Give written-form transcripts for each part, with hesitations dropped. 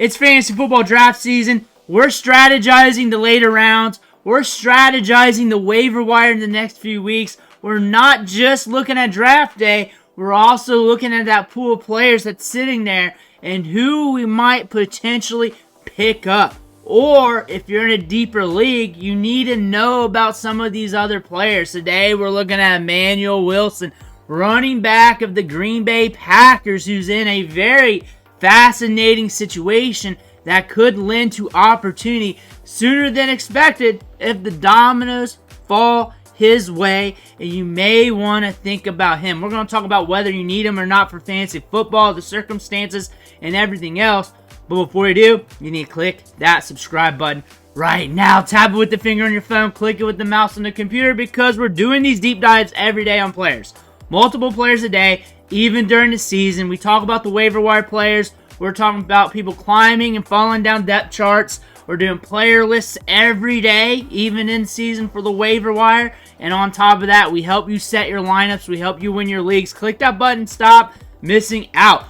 It's fantasy football draft season. We're strategizing the later rounds. We're strategizing the waiver wire in the next few weeks. We're not just looking at draft day. We're also looking at that pool of players that's sitting there and who we might potentially pick up. Or if you're in a deeper league, you need to know about some of these other players. Today we're looking at Emmanuel Wilson, running back of the Green Bay Packers, who's in a very fascinating situation that could lend to opportunity sooner than expected if the dominoes fall his way, and you may want to think about him. We're going to talk about whether you need him or not for fantasy football, the circumstances, and everything else. But before you do, you need to click that subscribe button right now. Tap it with the finger on your phone, click it with the mouse on the computer, because we're doing these deep dives every day on players. Multiple players a day, even during the season. We talk about the waiver wire players. We're talking about people climbing and falling down depth charts. We're doing player lists every day, even in season for the waiver wire. And on top of that, we help you set your lineups. We help you win your leagues. Click that button. Stop missing out.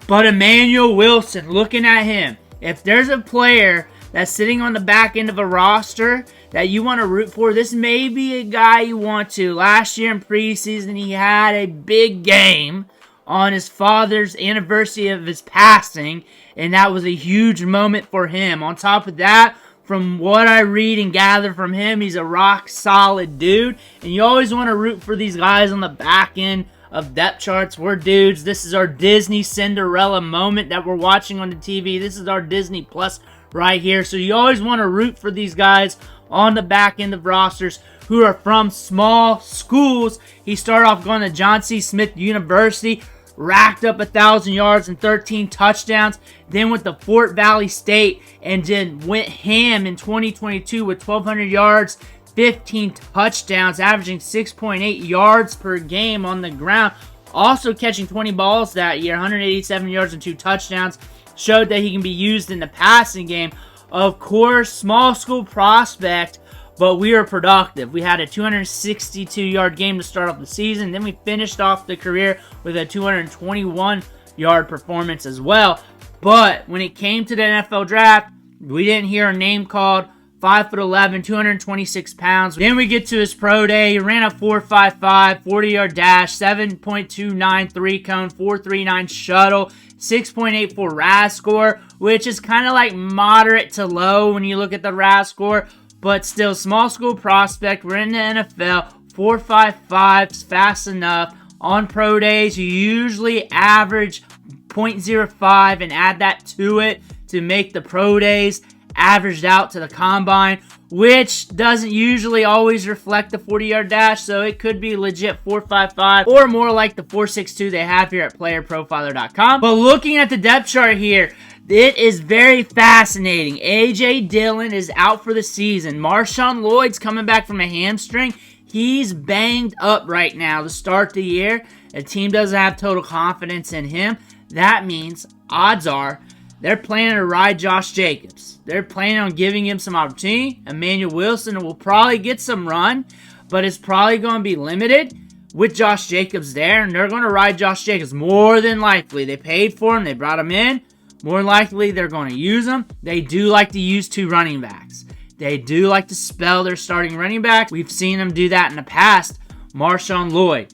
But Emmanuel Wilson, looking at him, if there's a player that's sitting on the back end of a roster that you want to root for, this may be a guy you want to. Last year in preseason, he had a big game on his father's anniversary of his passing, and that was a huge moment for him. On top of that, from what I read and gather from him, he's a rock-solid dude, and you always want to root for these guys on the back end of depth charts. We're dudes. This is our Disney Cinderella moment that we're watching on the TV. This is our Disney Plus right here, so you always want to root for these guys on the back end of rosters who are from small schools. He started off going to John C. Smith University, racked up 1,000 yards and 13 touchdowns, then went to Fort Valley State and then went ham in 2022 with 1,200 yards, 15 touchdowns, averaging 6.8 yards per game on the ground. Also catching 20 balls that year, 187 yards and 2 touchdowns. Showed that he can be used in the passing game. Of course, small school prospect, but we were productive. We had a 262-yard game to start off the season. Then we finished off the career with a 221-yard performance as well. But when it came to the NFL draft, we didn't hear a name called. 5'11", 226 pounds. Then we get to his pro day. He ran a 4.55, 40-yard dash, 7.29 3-cone, 4.39 shuttle, 6.84 RAS score, which is kind of like moderate to low when you look at the RAS score, but still small school prospect. We're in the NFL. 4.55's fast enough. On pro days, you usually average 0.05 and add that to it to make the pro days averaged out to the combine, which doesn't usually always reflect the 40-yard dash, so it could be legit 4.55 or more like the 4.62 they have here at playerprofiler.com. But looking at the depth chart here, it is very fascinating. A.J. Dillon is out for the season. MarShawn Llyoyd's coming back from a hamstring. He's banged up right now to start the year. The team doesn't have total confidence in him. That means, odds are, they're planning to ride Josh Jacobs. They're planning on giving him some opportunity. Emmanuel Wilson will probably get some run, but it's probably going to be limited with Josh Jacobs there, and they're going to ride Josh Jacobs more than likely. They paid for him. They brought him in. More likely, they're going to use him. They do like to use 2 running backs. They do like to spell their starting running back. We've seen them do that in the past. MarShawn Llyoyd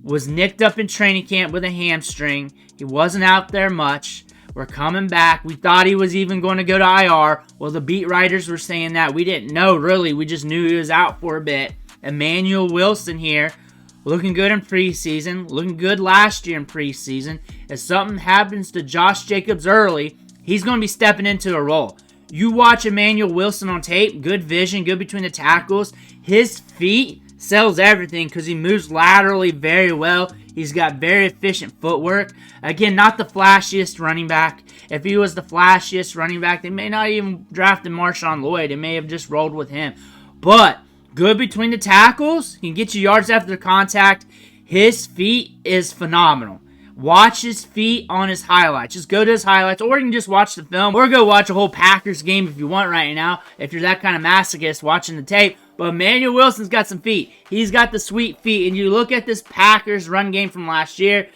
was nicked up in training camp with a hamstring. He wasn't out there much. We're coming back. We thought he was even going to go to IR. Well, the beat writers were saying that. We didn't know, really. We just knew he was out for a bit. Emmanuel Wilson here, looking good in preseason. Looking good last year in preseason. If something happens to Josh Jacobs early, he's going to be stepping into a role. You watch Emmanuel Wilson on tape. Good vision, good between the tackles. His feet sells everything because he moves laterally very well. He's got very efficient footwork. Again, not the flashiest running back. If he was the flashiest running back, they may not even drafted MarShawn Llyoyd. They may have just rolled with him. But good between the tackles. He can get you yards after the contact. His feet is phenomenal. Watch his feet on his highlights. Just go to his highlights, or you can just watch the film, or go watch a whole Packers game if you want right now, if you're that kind of masochist watching the tape. But Emmanuel Wilson's got some feet. He's got the sweet feet. And you look at this Packers run game from last year,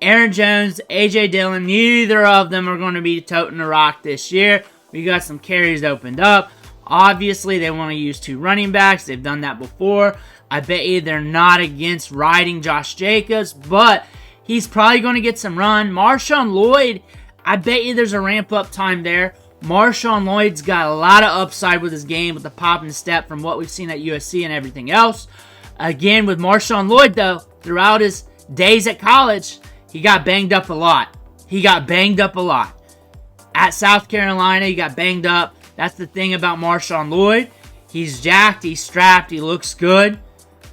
Aaron Jones, A.J. Dillon, neither of them are going to be toting the rock this year. We got some carries opened up. Obviously, they want to use 2 running backs. They've done that before. I bet you they're not against riding Josh Jacobs, but he's probably going to get some run. MarShawn Llyoyd, I bet you there's a ramp-up time there. MarShawn Lloyd's got a lot of upside with his game, with the pop and step from what we've seen at USC and everything else. Again, with MarShawn Llyoyd, though, throughout his days at college, he got banged up a lot. At South Carolina, he got banged up. That's the thing about MarShawn Llyoyd. He's jacked, he's strapped, he looks good.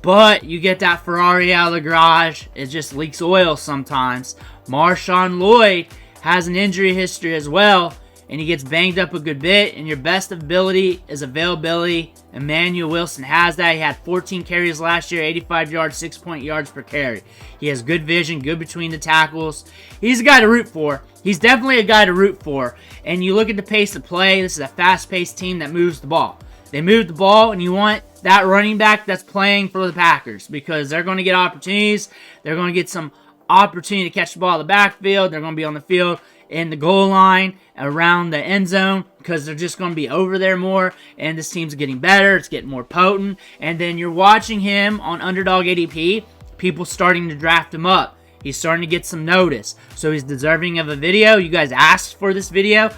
But you get that Ferrari out of the garage, it just leaks oil sometimes. MarShawn Llyoyd has an injury history as well, and he gets banged up a good bit, and your best ability is availability. Emmanuel Wilson has that. He had 14 carries last year, 85 yards, 6 yards per carry. He has good vision, good between the tackles. He's a guy to root for. He's definitely a guy to root for. And you look at the pace of play, this is a fast-paced team that moves the ball. They move the ball, and you want that running back that's playing for the Packers, because they're going to get opportunities. They're going to get some opportunity to catch the ball in the backfield. They're going to be on the field in the goal line, around the end zone, because they're just going to be over there more, and this team's getting better. It's getting more potent, and then you're watching him on Underdog ADP. People starting to draft him up. He's starting to get some notice, so he's deserving of a video. You guys asked for this video.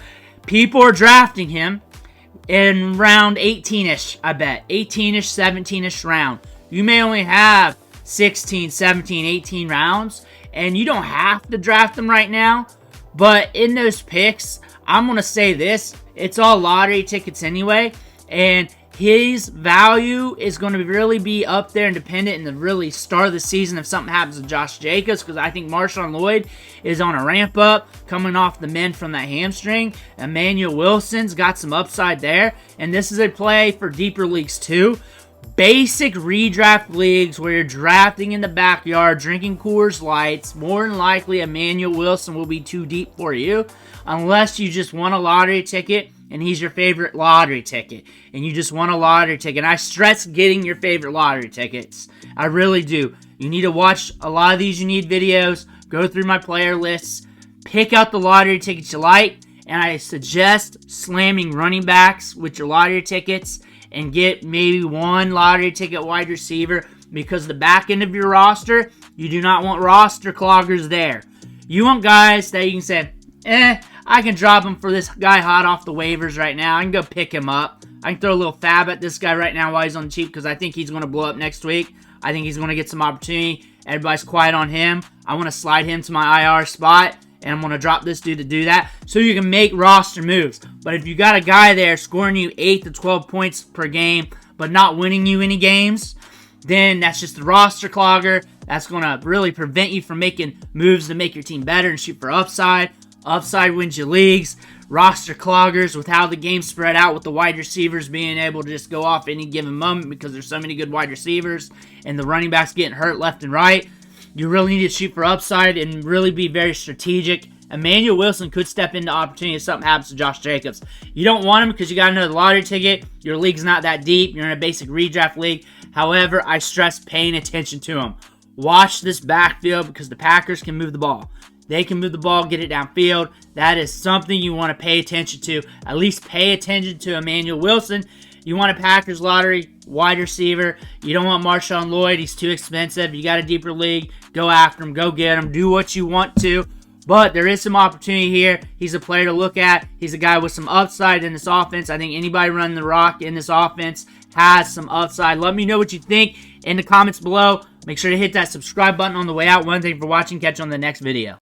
People are drafting him in round 18-ish, I bet. 18-ish, 17-ish round. You may only have 16, 17, 18 rounds, and you don't have to draft them right now. But in those picks, I'm going to say this. It's all lottery tickets anyway. And his value is going to really be up there and dependent in the really start of the season if something happens to Josh Jacobs. Because I think MarShawn Llyoyd is on a ramp up, coming off the mend from that hamstring. Emmanuel Wilson's got some upside there. And this is a play for deeper leagues too. Basic redraft leagues where you're drafting in the backyard, drinking Coors Lights, more than likely Emmanuel Wilson will be too deep for you, unless you just won a lottery ticket and he's your favorite lottery ticket, and you just won a lottery ticket. And I stress getting your favorite lottery tickets. I really do. You need to watch a lot of these. You need videos, go through my player lists, pick out the lottery tickets you like, and I suggest slamming running backs with your lottery tickets, and get maybe one lottery ticket wide receiver, because the back end of your roster, you do not want roster cloggers there. You want guys that you can say, I can drop him for this guy hot off the waivers right now. I can go pick him up. I can throw a little fab at this guy right now while he's on the cheap, because I think he's going to blow up next week. I think he's going to get some opportunity. Everybody's quiet on him. I want to slide him to my IR spot, and I'm going to drop this dude to do that so you can make roster moves. But if you got a guy there scoring you 8 to 12 points per game but not winning you any games, then that's just the roster clogger. That's going to really prevent you from making moves to make your team better and shoot for upside. Upside wins you leagues. Roster cloggers, with how the game's spread out, with the wide receivers being able to just go off any given moment because there's so many good wide receivers and the running backs getting hurt left and right. You really need to shoot for upside and really be very strategic. Emmanuel Wilson could step into opportunity if something happens to Josh Jacobs. You don't want him because you got another lottery ticket. Your league's not that deep. You're in a basic redraft league. However, I stress paying attention to him. Watch this backfield, because the Packers can move the ball. They can move the ball, get it downfield. That is something you want to pay attention to. At least pay attention to Emmanuel Wilson. You want a Packers lottery wide receiver. You don't want MarShawn Llyoyd. He's too expensive. You got a deeper league. Go after him. Go get him. Do what you want to. But there is some opportunity here. He's a player to look at. He's a guy with some upside in this offense. I think anybody running the rock in this offense has some upside. Let me know what you think in the comments below. Make sure to hit that subscribe button on the way out. Thank you for watching. Catch you on the next video.